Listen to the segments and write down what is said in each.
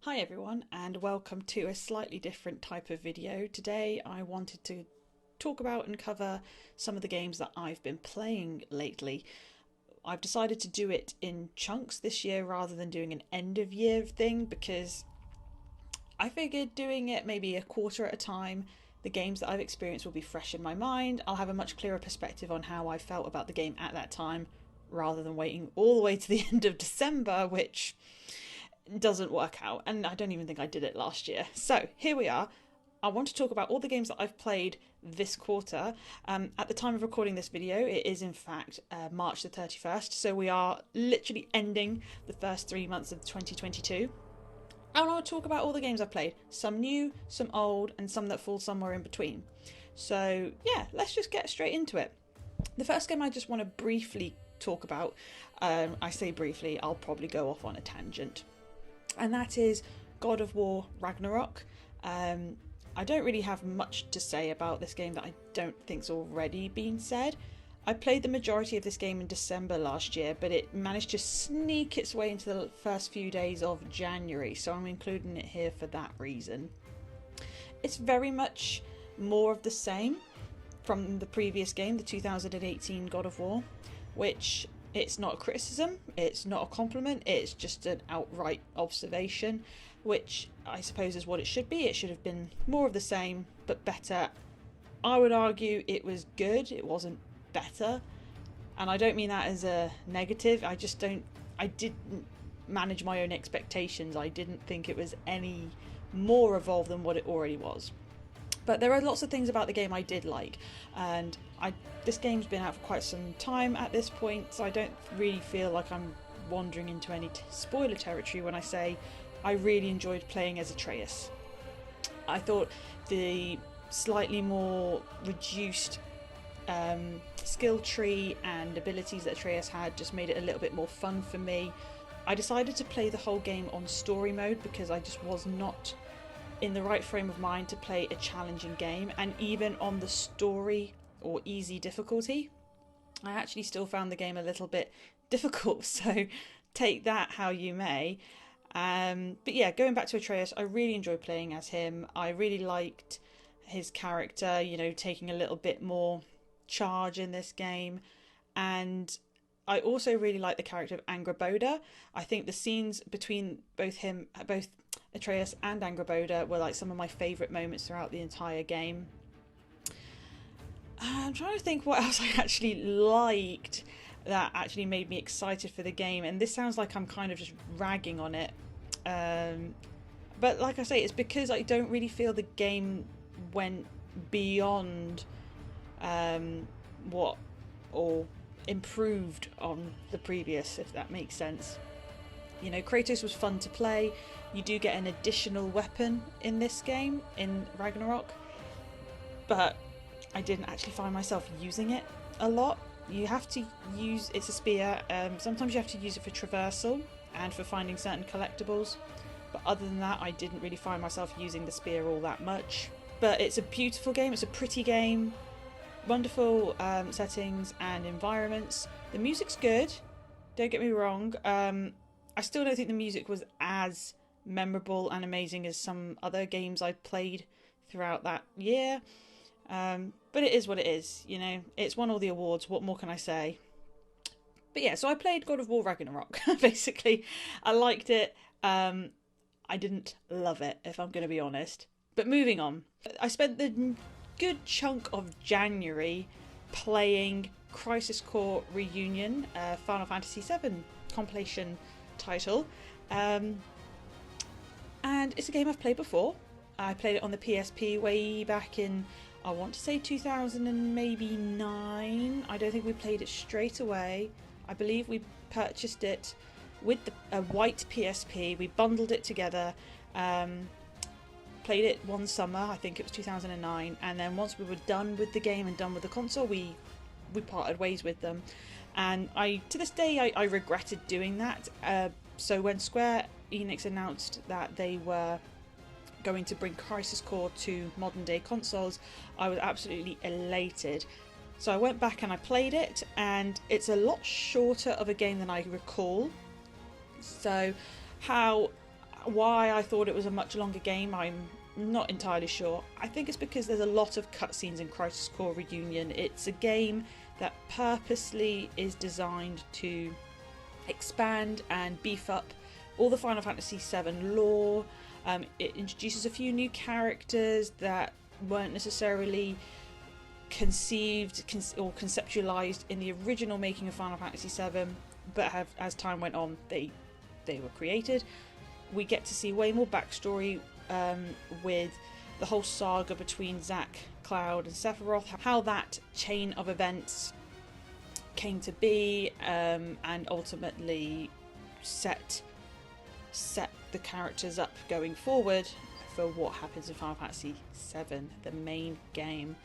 Hi everyone, and welcome to a slightly different type of video. Today I wanted to talk about and cover some of the games that I've been playing lately. I've decided to do it in chunks this year rather than doing an end of year thing because I figured doing it maybe a quarter at a time, the games that I've experienced will be fresh in my mind. I'll have a much clearer perspective on how I felt about the game at that time rather than waiting all the way to the end of December, which doesn't work out, and I don't even think I did it last year. So here we are. I want to talk about all the games that I've played this quarter. At the time of recording this video, it is in fact March the 31st, so we are literally ending the first 3 months of 2022. I want to talk about all the games I've played, some new, some old, and some that fall somewhere in between. So yeah, let's just get straight into it. The first game I just want to briefly talk about, I say briefly, I'll probably go off on a tangent, and that is God of War Ragnarok. I don't really have much to say about this game that I don't think's already been said. I played the majority of this game in December last year, but it managed to sneak its way into the first few days of January, so I'm including it here for that reason. It's very much more of the same from the previous game, the 2018 God of War, which it's not a criticism, it's not a compliment, it's just an outright observation, which I suppose is what it should be. It should have been more of the same, but better. I would argue it was good, it wasn't better. And I don't mean that as a negative, I didn't manage my own expectations. I didn't think it was any more evolved than what it already was. But there are lots of things about the game I did like, and this game's been out for quite some time at this point, so I don't really feel like I'm wandering into any spoiler territory when I say I really enjoyed playing as Atreus. I thought the slightly more reduced skill tree and abilities that Atreus had just made it a little bit more fun for me. I decided to play the whole game on story mode because I just was not in the right frame of mind to play a challenging game, and even on the story or easy difficulty, I actually still found the game a little bit difficult, so take that how you may. But yeah, going back to Atreus, I really enjoyed playing as him. I really liked his character, you know, taking a little bit more charge in this game, and I also really like the character of Angrboda. I think the scenes between both Atreus and Angrboda were like some of my favourite moments throughout the entire game. I'm trying to think what else I actually liked that actually made me excited for the game, and this sounds like I'm kind of just ragging on it. But like I say, it's because I don't really feel the game went beyond what or improved on the previous, if that makes sense. You know, Kratos was fun to play. You do get an additional weapon in this game, in Ragnarok, but I didn't actually find myself using it a lot. You have to use, it's a spear, sometimes you have to use it for traversal and for finding certain collectibles, but other than that I didn't really find myself using the spear all that much. But it's a beautiful game, it's a pretty game, wonderful settings and environments. The music's good, don't get me wrong. I still don't think the music was as memorable and amazing as some other games I played throughout that year. But it is what it is, you know. It's won all the awards, what more can I say? But yeah, so I played God of War Ragnarok, basically. I liked it. I didn't love it, if I'm going to be honest. But moving on. I spent the good chunk of January playing Crisis Core Reunion, Final Fantasy VII compilation title. And it's a game I've played before. I played it on the PSP way back in, I want to say 2009. I don't think we played it straight away. I believe we purchased it with a white PSP. We bundled it together. Played it one summer, I think it was 2009, and then once we were done with the game and done with the console, we parted ways with them. And to this day I regretted doing that. So when Square Enix announced that they were going to bring Crisis Core to modern day consoles, I was absolutely elated. So I went back and I played it, and it's a lot shorter of a game than I recall. So how Why I thought it was a much longer game, I'm not entirely sure. I think it's because there's a lot of cutscenes in Crisis Core Reunion. It's a game that purposely is designed to expand and beef up all the Final Fantasy VII lore. It introduces a few new characters that weren't necessarily conceived or conceptualized in the original making of Final Fantasy VII, but have, as time went on, they were created. We get to see way more backstory with the whole saga between Zack, Cloud and Sephiroth, how that chain of events came to be, and ultimately set the characters up going forward for what happens in Final Fantasy VII, the main game.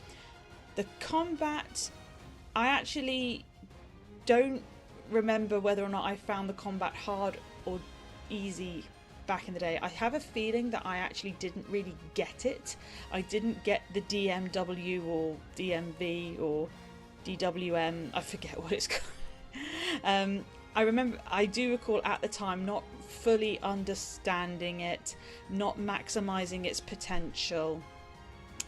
The combat, I actually don't remember whether or not I found the combat hard or easy back in the day. I have a feeling that I actually didn't really get it. I didn't get the DMW or DMV or DWM, I forget what it's called. I do recall at the time not fully understanding it, not maximising its potential,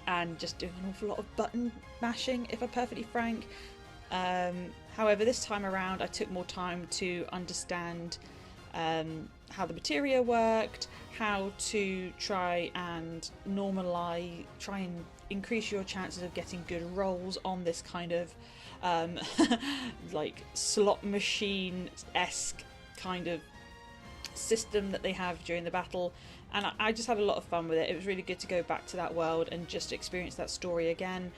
and just doing an awful lot of button mashing, if I'm perfectly frank. However, this time around I took more time to understand how the materia worked, how to try and increase your chances of getting good rolls on this kind of like slot machine-esque kind of system that they have during the battle, and I just had a lot of fun with it. It was really good to go back to that world and just experience that story again.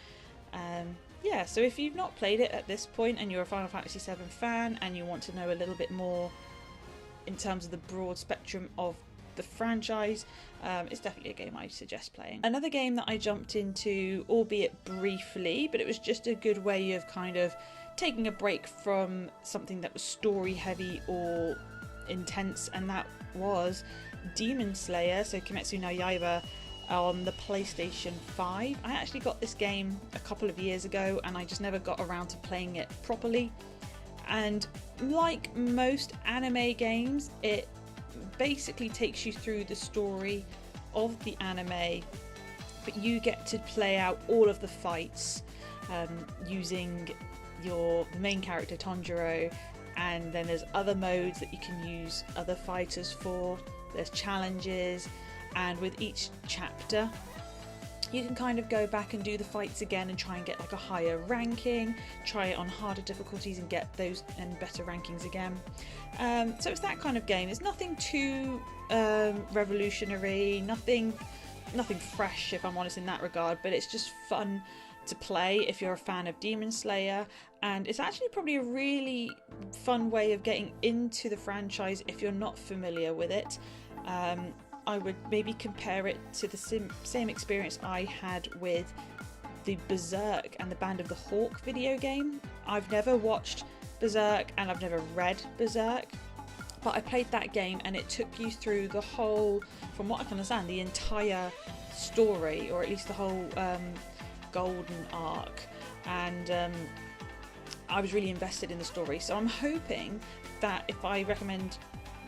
Yeah, so if you've not played it at this point and you're a Final Fantasy VII fan and you want to know a little bit more in terms of the broad spectrum of the franchise, it's definitely a game I suggest playing. Another game that I jumped into, albeit briefly, but it was just a good way of kind of taking a break from something that was story heavy or intense, and that was Demon Slayer, so Kimetsu no Yaiba, on the PlayStation 5. I actually got this game a couple of years ago and I just never got around to playing it properly. And like most anime games, it basically takes you through the story of the anime, but you get to play out all of the fights using the main character Tanjiro, and then there's other modes that you can use other fighters for. There's challenges, and with each chapter you can kind of go back and do the fights again and try and get like a higher ranking, try it on harder difficulties and get those and better rankings again. So it's that kind of game. It's nothing too revolutionary, nothing fresh, if I'm honest, in that regard, but it's just fun to play if you're a fan of Demon Slayer, and it's actually probably a really fun way of getting into the franchise if you're not familiar with it. I would maybe compare it to the same experience I had with the Berserk and the Band of the Hawk video game. I've never watched Berserk and I've never read Berserk, but I played that game and it took you through the whole, from what I can understand, the entire story, or at least the whole golden arc, and I was really invested in the story. So I'm hoping that if I recommend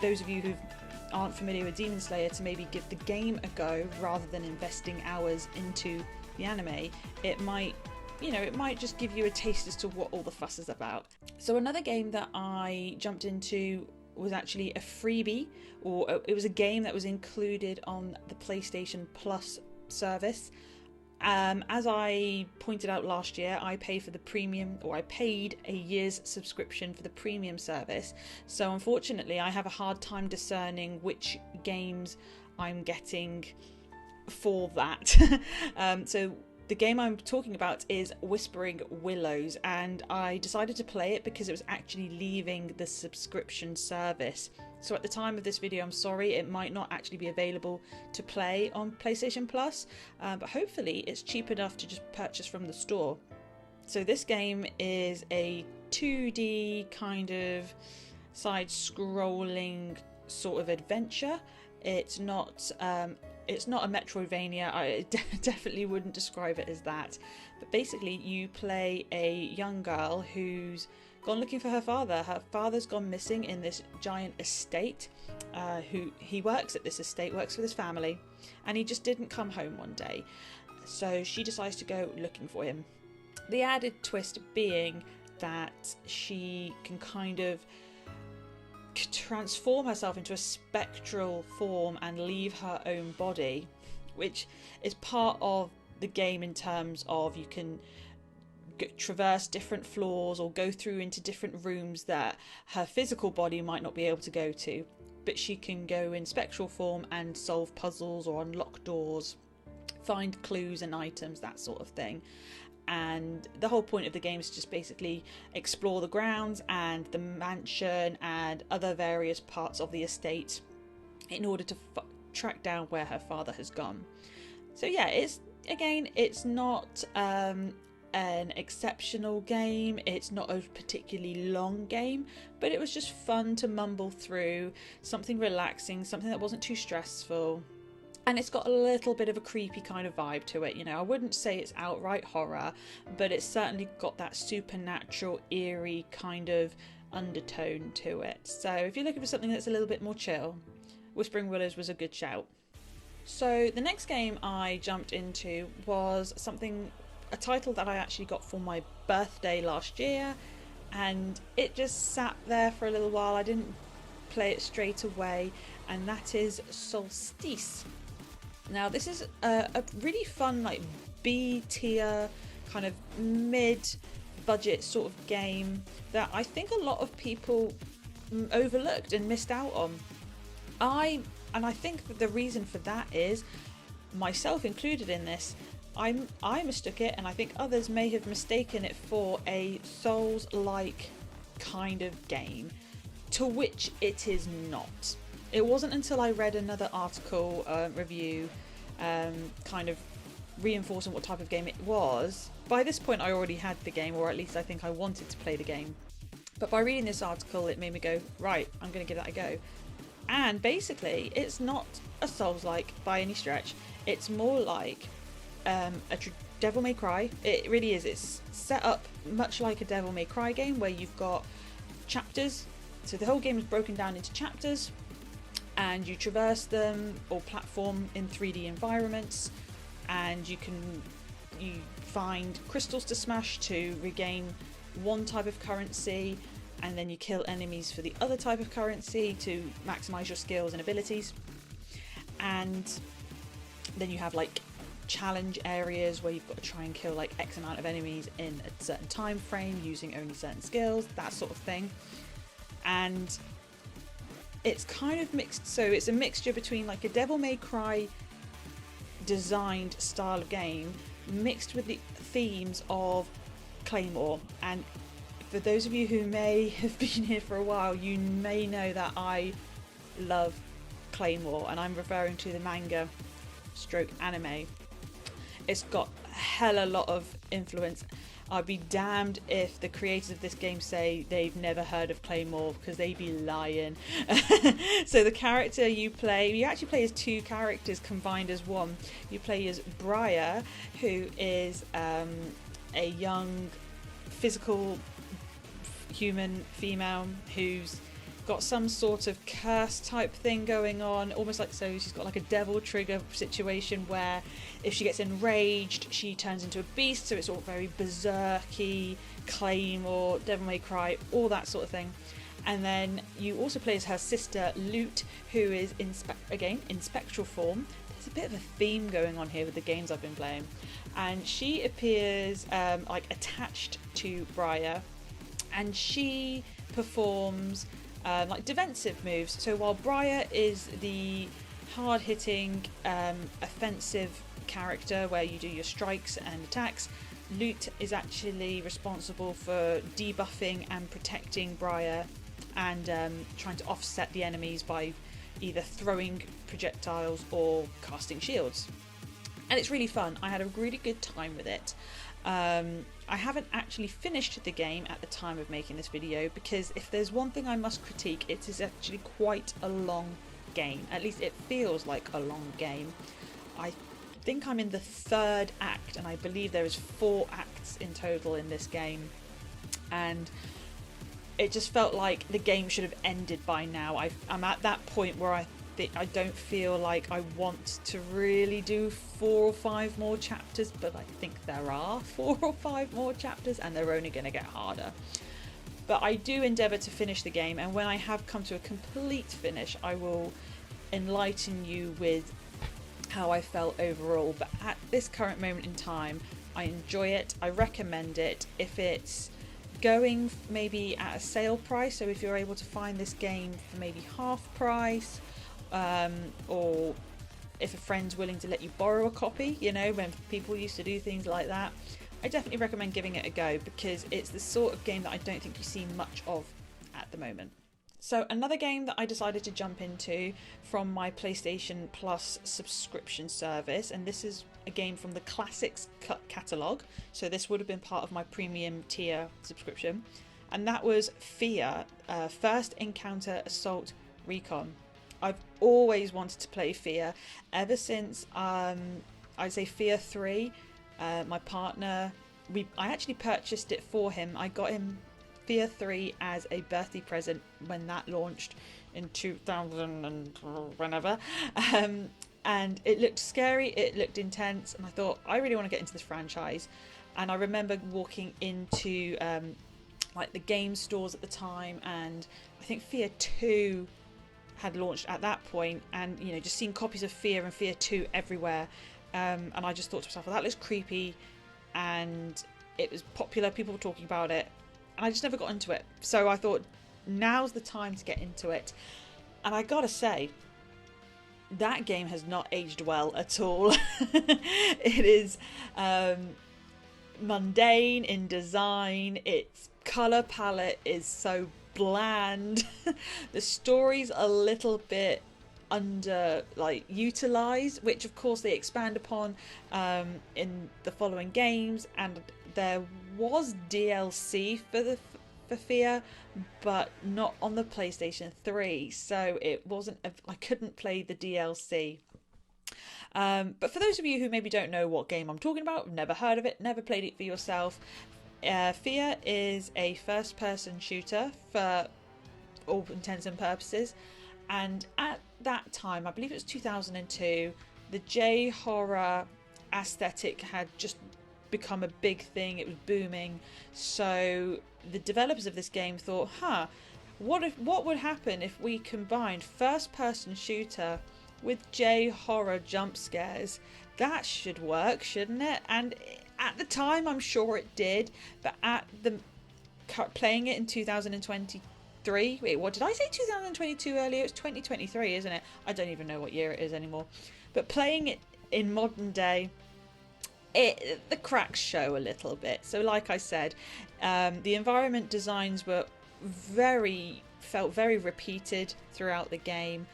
those of you who aren't familiar with Demon Slayer to maybe give the game a go rather than investing hours into the anime, it might just give you a taste as to what all the fuss is about. So another game that I jumped into was actually a freebie, or it was a game that was included on the PlayStation Plus service. As I pointed out last year, I paid a year's subscription for the premium service. So unfortunately, I have a hard time discerning which games I'm getting for that. So the game I'm talking about is Whispering Willows, and I decided to play it because it was actually leaving the subscription service. So at the time of this video, I'm sorry, it might not actually be available to play on PlayStation Plus, but hopefully it's cheap enough to just purchase from the store. So this game is a 2D kind of side-scrolling sort of adventure. It's not a Metroidvania. I definitely wouldn't describe it as that. But basically, you play a young girl who's gone looking for her father. Her father's gone missing in this giant estate. Who he works at this estate, works for this family, and he just didn't come home one day. So she decides to go looking for him. The added twist being that she can kind of transform herself into a spectral form and leave her own body, which is part of the game in terms of you can traverse different floors or go through into different rooms that her physical body might not be able to go to, but she can go in spectral form and solve puzzles or unlock doors, find clues and items, that sort of thing. And the whole point of the game is just basically explore the grounds and the mansion and other various parts of the estate in order to track down where her father has gone. So yeah, it's not an exceptional game, it's not a particularly long game, but it was just fun to mumble through, something relaxing, something that wasn't too stressful. And it's got a little bit of a creepy kind of vibe to it, you know. I wouldn't say it's outright horror, but it's certainly got that supernatural, eerie kind of undertone to it. So if you're looking for something that's a little bit more chill, Whispering Willows was a good shout. So the next game I jumped into was a title that I actually got for my birthday last year, and it just sat there for a little while. I didn't play it straight away, and that is Soulstice. Now this is a really fun, like, B-tier kind of mid-budget sort of game that I think a lot of people overlooked and missed out on. I think that the reason for that is, myself included in this, I mistook it, and I think others may have mistaken it for a Souls-like kind of game, to which it is not. It wasn't until I read another article, review, kind of reinforcing what type of game it was. By this point I already had the game, or at least I think I wanted to play the game. But by reading this article it made me go, right, I'm going to give that a go. And basically it's not a Souls-like by any stretch. It's more like Devil May Cry. It really is. It's set up much like a Devil May Cry game where you've got chapters. So the whole game is broken down into chapters, and you traverse them or platform in 3D environments, and you find crystals to smash to regain one type of currency, and then you kill enemies for the other type of currency to maximize your skills and abilities. And then you have like challenge areas where you've got to try and kill like X amount of enemies in a certain time frame using only certain skills, that sort of thing. And it's kind of mixed, so it's a mixture between like a Devil May Cry designed style of game mixed with the themes of Claymore. And for those of you who may have been here for a while, you may know that I love Claymore, and I'm referring to the manga stroke anime. It's got a hella lot of influence. I'd be damned if the creators of this game say they've never heard of Claymore, because they'd be lying. So the character you actually play as two characters combined as one. You play as Briar, who is a young physical human female who's got some sort of curse type thing going on, almost like, so she's got like a devil trigger situation where if she gets enraged she turns into a beast, so it's all very berserky, Claymore, Devil May Cry, all that sort of thing. And then you also play as her sister Lute, who is in spectral form. There's a bit of a theme going on here with the games I've been playing, and she appears like attached to Briar, and she performs like defensive moves. So while Briar is the hard-hitting, offensive character where you do your strikes and attacks, Lute is actually responsible for debuffing and protecting Briar, and trying to offset the enemies by either throwing projectiles or casting shields. And it's really fun. I had a really good time with it. I haven't actually finished the game at the time of making this video, because if there's one thing I must critique, it is actually quite a long game. At least it feels like a long game. I think I'm in the third act, and I believe there is 4 acts in total in this game. And it just felt like the game should have ended by now. I'm at that point where I don't feel like I want to really do 4 or 5 more chapters, but I think there are 4 or 5 more chapters and they're only going to get harder. But I do endeavour to finish the game, and when I have come to a complete finish, I will enlighten you with how I felt overall. But at this current moment in time, I enjoy it, I recommend it. If it's going maybe at a sale price, so if you're able to find this game for maybe half price, or if a friend's willing to let you borrow a copy, you know, when people used to do things like that, I definitely recommend giving it a go, because it's the sort of game that I don't think you see much of at the moment. So another game that I decided to jump into from my PlayStation Plus subscription service, and this is a game from the Classics catalogue, so this would have been part of my premium tier subscription, and that was F.E.A.R, First Encounter Assault Recon. I've always wanted to play F.E.A.R ever since I'd say F.E.A.R 3. My partner, I actually purchased it for him. I got him F.E.A.R 3 as a birthday present when that launched in 2000 and whenever, and it looked scary, it looked intense, and I thought I really want to get into this franchise. And I remember walking into like the game stores at the time, and I think F.E.A.R 2 had launched at that point, and you know, just seeing copies of F.E.A.R and F.E.A.R 2 everywhere, and I just thought to myself, well, that looks creepy, and it was popular, people were talking about it, and I just never got into it. So I thought, now's the time to get into it. And I gotta say, that game has not aged well at all. It is mundane in design, its colour palette is so bland, the story's a little bit utilized, which of course they expand upon in the following games, and there was DLC for F.E.A.R, but not on the PlayStation 3, so it wasn't I couldn't play the DLC. But for those of you who maybe don't know what game I'm talking about, never heard of it, never played it for yourself, F.E.A.R is a first-person shooter for all intents and purposes, and at that time, I believe it was 2002, the J-horror aesthetic had just become a big thing, it was booming, so the developers of this game thought, what would happen if we combined first-person shooter with J-horror jump scares? That should work, shouldn't it? And at the time, I'm sure it did, but playing it in 2023, wait, what did I say, 2022 earlier? It's 2023, isn't it? I don't even know what year it is anymore. But playing it in modern day, the cracks show a little bit. So like I said, the environment designs felt very repeated throughout the game.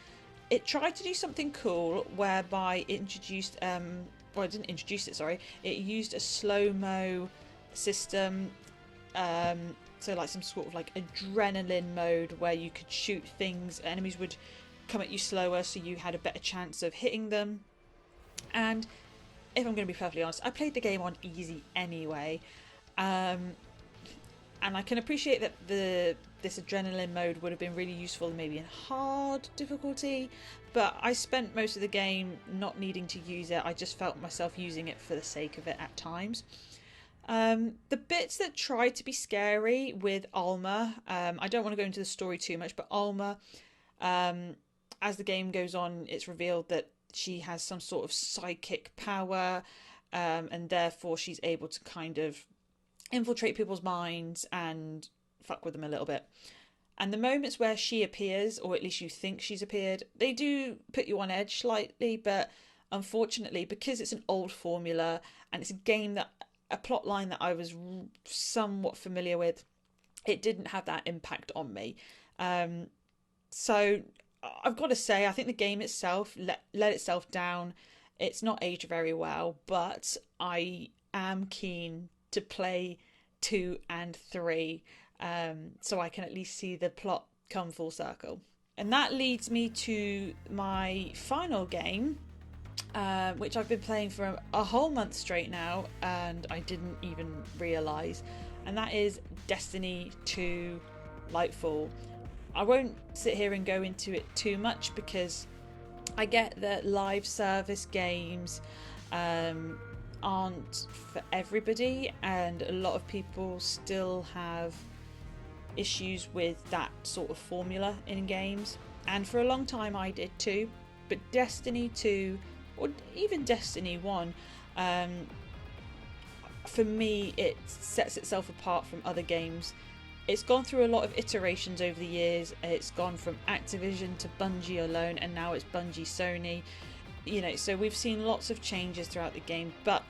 It tried to do something cool whereby it introduced, it didn't introduce it, sorry. It used a slow-mo system, so like some sort of like adrenaline mode where you could shoot things, enemies would come at you slower, so you had a better chance of hitting them. And if I'm going to be perfectly honest, I played the game on easy anyway, and I can appreciate that this adrenaline mode would have been really useful maybe in hard difficulty, but I spent most of the game not needing to use it. I just felt myself using it for the sake of it at times. The bits that tried to be scary with Alma, I don't want to go into the story too much, but Alma, as the game goes on, it's revealed that she has some sort of psychic power, and therefore she's able to kind of infiltrate people's minds and fuck with them a little bit. And the moments where she appears, or at least you think she's appeared, they do put you on edge slightly, but unfortunately, because it's an old formula and it's a plot line that I was somewhat familiar with, it didn't have that impact on me. So I've got to say, I think the game itself let itself down. It's not aged very well, but I am keen to play 2 and 3, so I can at least see the plot come full circle. And that leads me to my final game, which I've been playing for a whole month straight now, and I didn't even realise, and that is Destiny 2 Lightfall. I won't sit here and go into it too much because I get that live service games aren't for everybody, and a lot of people still have issues with that sort of formula in games, and for a long time I did too. But Destiny 2 or even Destiny 1, for me it sets itself apart from other games. It's gone through a lot of iterations over the years. It's gone from Activision to Bungie alone, and now it's Bungie Sony. You know, so we've seen lots of changes throughout the game. But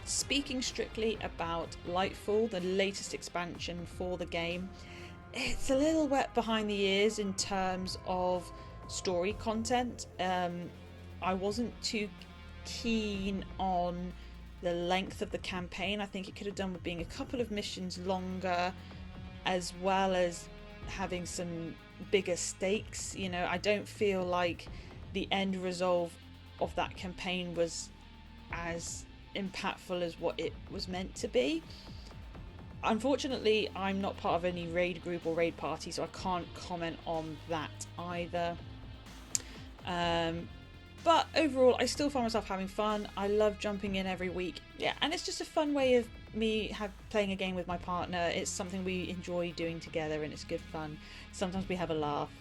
speaking strictly about Lightfall, the latest expansion for the game, it's a little wet behind the ears in terms of story content. I wasn't too keen on the length of the campaign. I think it could have done with being a couple of missions longer, as well as having some bigger stakes. You know, I don't feel like the end result of that campaign was as impactful as what it was meant to be. Unfortunately, I'm not part of any raid group or raid party, so I can't comment on that either. But overall, I still find myself having fun. I love jumping in every week. Yeah, and it's just a fun way of me playing a game with my partner. It's something we enjoy doing together, and it's good fun. Sometimes we have a laugh,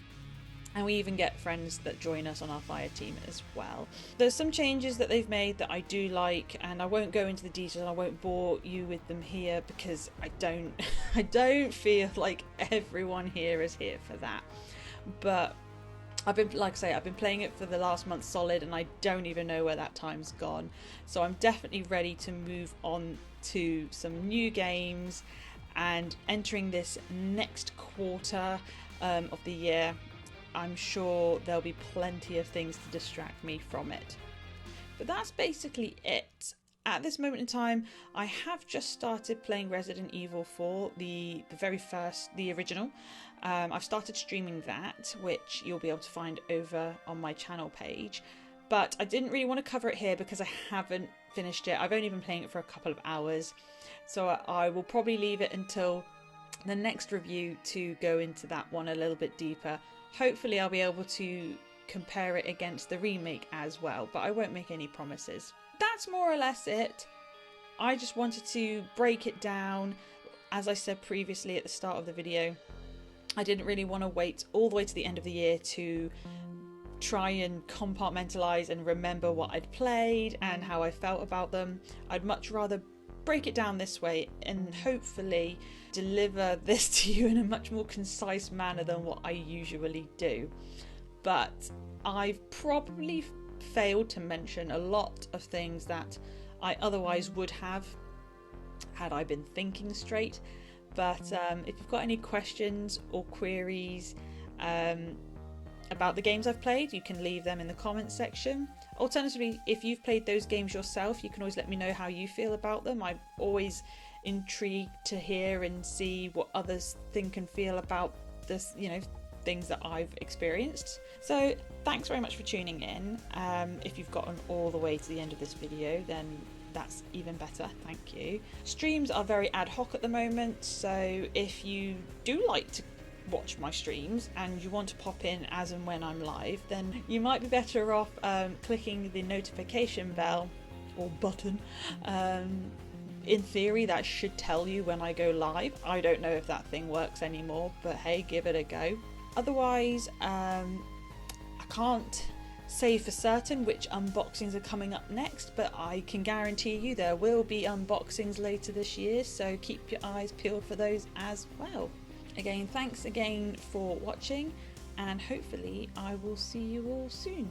and we even get friends that join us on our fire team as well. There's some changes that they've made that I do like, and I won't go into the details and I won't bore you with them here because I don't feel like everyone here is here for that. But I've been playing it for the last month solid, and I don't even know where that time's gone. So I'm definitely ready to move on to some new games and entering this next quarter of the year. I'm sure there'll be plenty of things to distract me from it. But that's basically it. At this moment in time, I have just started playing Resident Evil 4, the original. I've started streaming that, which you'll be able to find over on my channel page. But I didn't really want to cover it here because I haven't finished it. I've only been playing it for a couple of hours. So I will probably leave it until the next review to go into that one a little bit deeper. Hopefully I'll be able to compare it against the remake as well, but I won't make any promises. That's more or less it. I just wanted to break it down. As I said previously at the start of the video, I didn't really want to wait all the way to the end of the year to try and compartmentalize and remember what I'd played and how I felt about them. I'd much rather break it down this way and hopefully deliver this to you in a much more concise manner than what I usually do. But I've probably failed to mention a lot of things that I otherwise would have had I been thinking straight. But if you've got any questions or queries about the games I've played, you can leave them in the comments section. Alternatively, if you've played those games yourself, you can always let me know how you feel about them. I'm always intrigued to hear and see what others think and feel about this, things that I've experienced. So thanks very much for tuning in. If you've gotten all the way to the end of this video, then that's even better, thank you. Streams are very ad hoc at the moment, so if you do like to watch my streams and you want to pop in as and when I'm live, then you might be better off clicking the notification bell or button. In theory, that should tell you when I go live. I don't know if that thing works anymore, but hey, give it a go. Otherwise, I can't say for certain which unboxings are coming up next, but I can guarantee you there will be unboxings later this year, so keep your eyes peeled for those as well. Again, thanks again for watching, and hopefully I will see you all soon.